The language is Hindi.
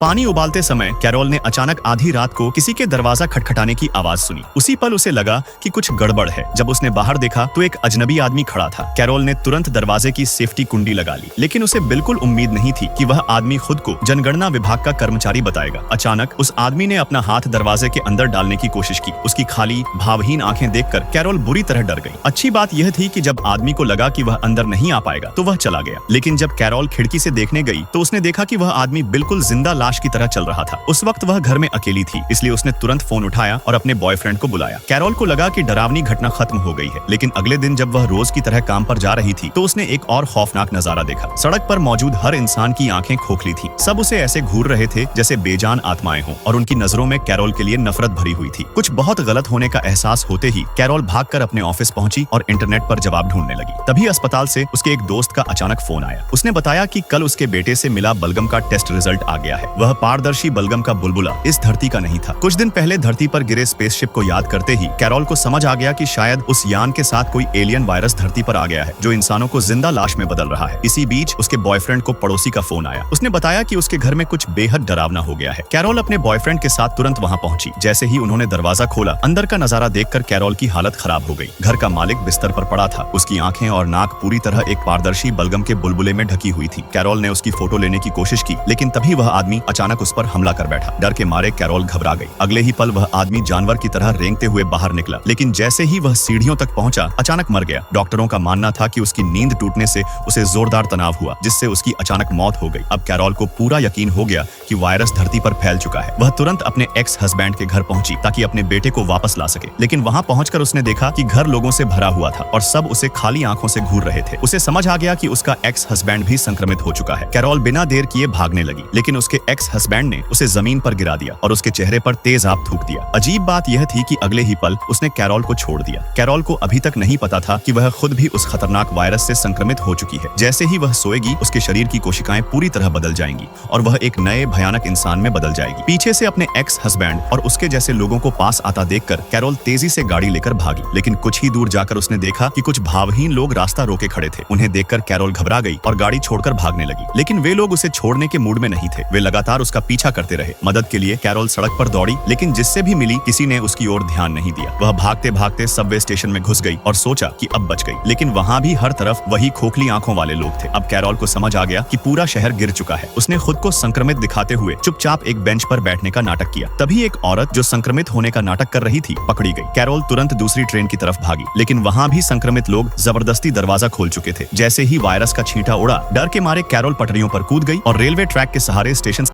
पानी उबालते समय कैरोल ने अचानक आधी रात को किसी के दरवाजा खटखटाने की आवाज सुनी। उसी पल उसे लगा कि कुछ गड़बड़ है। जब उसने बाहर देखा तो एक अजनबी आदमी खड़ा था। कैरोल ने तुरंत दरवाजे की सेफ्टी कुंडी लगा ली, लेकिन उसे बिल्कुल उम्मीद नहीं थी कि वह आदमी खुद को जनगणना विभाग का कर्मचारी बताएगा। अचानक उस आदमी ने अपना हाथ दरवाजे के अंदर डालने की कोशिश की। उसकी खाली भावहीन आंखें देखकर कैरोल बुरी तरह डर गई। अच्छी बात यह थी कि जब आदमी को लगा कि वह अंदर नहीं आ पाएगा तो वह चला गया। लेकिन जब कैरोल खिड़की से देखने गई तो उसने देखा कि वह आदमी बिल्कुल जिंदा लाश की तरह चल रहा था। उस वक्त वह घर में अकेली थी, इसलिए उसने तुरंत फोन उठाया और अपने बॉयफ्रेंड को बुलाया। कैरोल को लगा कि डरावनी घटना खत्म हो गई है, लेकिन अगले दिन जब वह रोज की तरह काम पर जा रही थी तो उसने एक और खौफनाक नजारा देखा। सड़क पर मौजूद हर इंसान की आंखें खोखली थीं। सब उसे ऐसे घूर रहे थे जैसे बेजान आत्माएं हों, और उनकी नजरों में कैरोल के लिए नफरत भरी हुई थी। कुछ बहुत गलत होने का एहसास होते ही कैरोल भागकर अपने ऑफिस पहुंची और इंटरनेट पर जवाब ढूंढने लगी। तभी अस्पताल से उसके एक दोस्त का अचानक फोन आया। उसने बताया कि कल उसके बेटे से मिला बलगम का टेस्ट रिजल्ट आ गया है। वह पारदर्शी बलगम का बुलबुला इस धरती का नहीं था। कुछ दिन पहले धरती पर गिरे स्पेसशिप को याद करते ही कैरोल को समझ आ गया कि शायद उस यान के साथ कोई एलियन वायरस धरती पर आ गया है जो इंसानों को जिंदा लाश में बदल रहा है। इसी बीच उसके बॉयफ्रेंड को पड़ोसी का फोन आया। उसने बताया कि उसके घर में कुछ बेहद डरावना हो गया है। कैरोल अपने बॉयफ्रेंड के साथ तुरंत वहां पहुंची। जैसे ही उन्होंने दरवाजा खोला, अंदर का नजारा देखकर कैरोल की हालत खराब हो गई। घर का मालिक बिस्तर पर पड़ा था। उसकी आंखें और नाक पूरी तरह एक पारदर्शी बलगम के बुलबुले में ढकी हुई थी। कैरोल ने उसकी फोटो लेने की कोशिश की, लेकिन तभी वह आदमी अचानक उस पर हमला कर बैठा। डर के मारे कैरोल घबरा गई। अगले ही पल वह आदमी जानवर की तरह रेंगते हुए बाहर निकला, लेकिन जैसे ही वह सीढ़ियों तक पहुंचा, अचानक मर गया। डॉक्टरों का मानना था कि उसकी नींद टूटने से उसे जोरदार तनाव हुआ, जिससे उसकी अचानक मौत हो गई। अब कैरोल को पूरा यकीन हो गया कि वायरस धरती पर फैल चुका है। वह तुरंत अपने एक्स हस्बैंड के घर पहुंची ताकि अपने बेटे को वापस ला सके, लेकिन वहां पहुंचकर उसने देखा कि घर लोगों से भरा हुआ था और सब उसे खाली आंखों से घूर रहे थे। उसे समझ आ गया कि उसका एक्स हस्बैंड भी संक्रमित हो चुका है। कैरोल बिना देर किए भागने लगी, लेकिन उसके एक्स हस्बैंड ने उसे जमीन पर गिरा दिया और उसके चेहरे पर तेज आग थूक दिया। अजीब बात यह थी कि अगले ही पल उसने कैरोल को छोड़ दिया। कैरोल को अभी तक नहीं पता था कि वह खुद भी उस खतरनाक वायरस से संक्रमित हो चुकी है। जैसे ही वह सोएगी, उसके शरीर की कोशिकाएं पूरी तरह बदल जाएंगी और वह एक नए भयानक इंसान में बदल जाएगी। पीछे से अपने एक्स हस्बैंड और उसके जैसे लोगों को पास आता देखकर कैरोल तेजी से गाड़ी लेकर भागी, लेकिन कुछ ही दूर जाकर उसने देखा कि कुछ भावहीन लोग रास्ता रोके खड़े थे। उन्हें देखकर कैरोल घबरा गई और गाड़ी छोड़कर भागने लगी, लेकिन वे लोग उसे छोड़ने के मूड में नहीं थे। वे लगातार उसका पीछा करते रहे। मदद के लिए कैरोल सड़क पर दौड़ी, लेकिन जिससे भी मिली किसी ने उसकी ओर ध्यान नहीं दिया। वह भागते भागते सबवे स्टेशन में घुस गई और सोचा कि अब बच गई, लेकिन वहां भी हर तरफ वही खोखली आंखों वाले लोग थे। अब कैरोल को समझ आ गया कि पूरा शहर गिर चुका है। उसने खुद को संक्रमित दिखाते हुए चुपचाप एक बेंच पर बैठने का नाटक किया। तभी एक औरत जो संक्रमित होने का नाटक कर रही थी पकड़ी गई। कैरोल तुरंत दूसरी ट्रेन की तरफ भागी, लेकिन वहां भी संक्रमित लोग जबरदस्ती दरवाजा खोल चुके थे। जैसे ही वायरस का छींटा उड़ा, डर के मारे कैरोल पटरियों पर कूद गई और रेलवे ट्रैक के सहारे स्टेशन